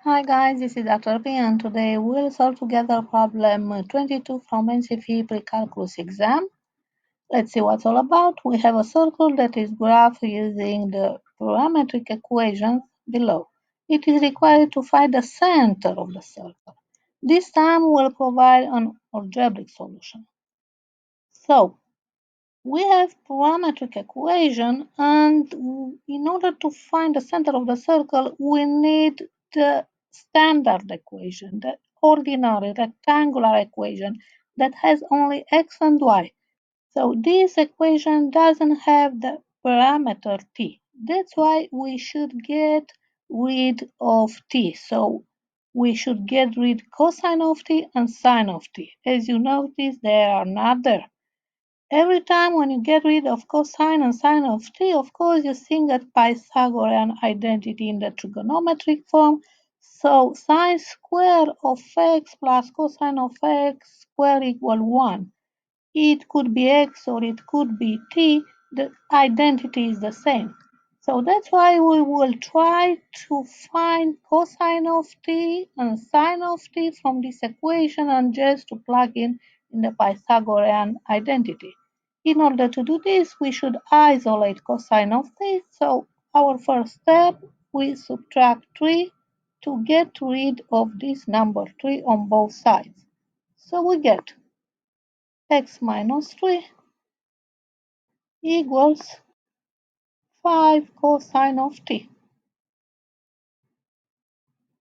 Hi guys, this is Dr. P and today we'll solve together problem 22 from NCFE pre-calculus exam. Let's see what's all about. We have a circle that is graphed using the parametric equations below. It is required to find the center of the circle. This time we'll provide an algebraic solution. So we have parametric equation, and in order to find the center of the circle we need the standard equation, the ordinary rectangular equation that has only x and y. So this equation doesn't have the parameter t. That's why we should get rid of t. So we should get rid cosine of t and sine of t. As you notice, they are not there. Every time when you get rid of cosine and sine of t, of course, you think that Pythagorean identity in the trigonometric form. So sine square of x plus cosine of x square equal 1. It could be x or it could be t. The identity is the same. So that's why we will try to find cosine of t and sine of t from this equation and just to plug in the Pythagorean identity. In order to do this, we should isolate cosine of t. So our first step, we subtract 3 to get rid of this number 3 on both sides. So we get x minus 3 equals 5 cosine of t.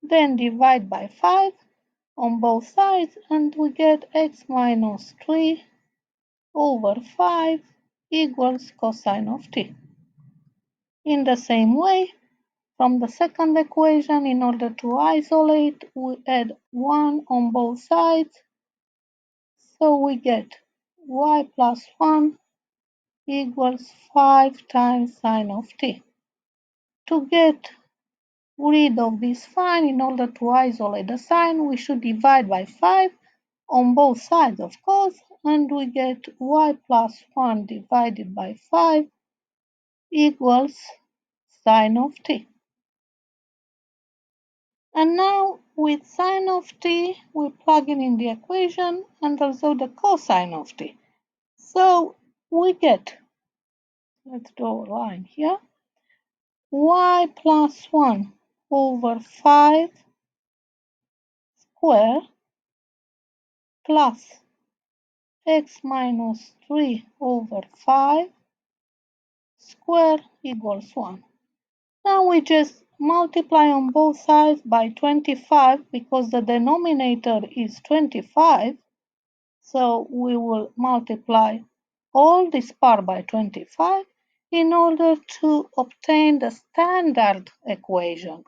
Then divide by 5 on both sides and we get x minus 3 over 5 equals cosine of t. In the same way, from the second equation, in order to isolate, we add 1 on both sides. So we get y plus 1 equals 5 times sine of t. To get rid of this sign, in order to isolate the sign, we should divide by 5 on both sides, of course, and we get y plus 1 divided by 5 equals sine of t. And now with sine of t, we plug in the equation and also the cosine of t. So we get, let's draw a line here, y plus 1 over 5 square plus x minus 3 over 5 square equals 1. Now we just multiply on both sides by 25 because the denominator is 25. So we will multiply all this part by 25 in order to obtain the standard equation.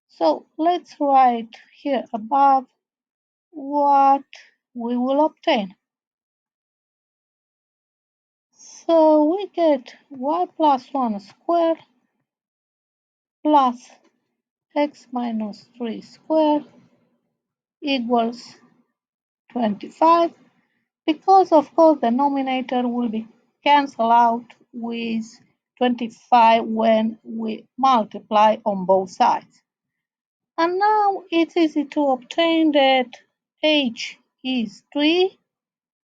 So let's write here above what we will obtain. So we get y plus 1 squared plus x minus 3 squared equals 25, because of course the denominator will be cancelled out with 25 when we multiply on both sides. And now it's easy to obtain that h is 3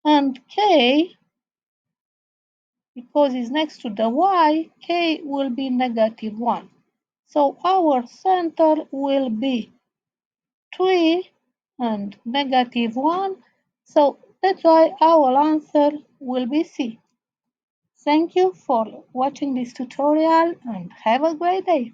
and k, because it's next to the y, k will be negative 1. So our center will be 3 and negative 1. So that's why our answer will be C. Thank you for watching this tutorial and have a great day.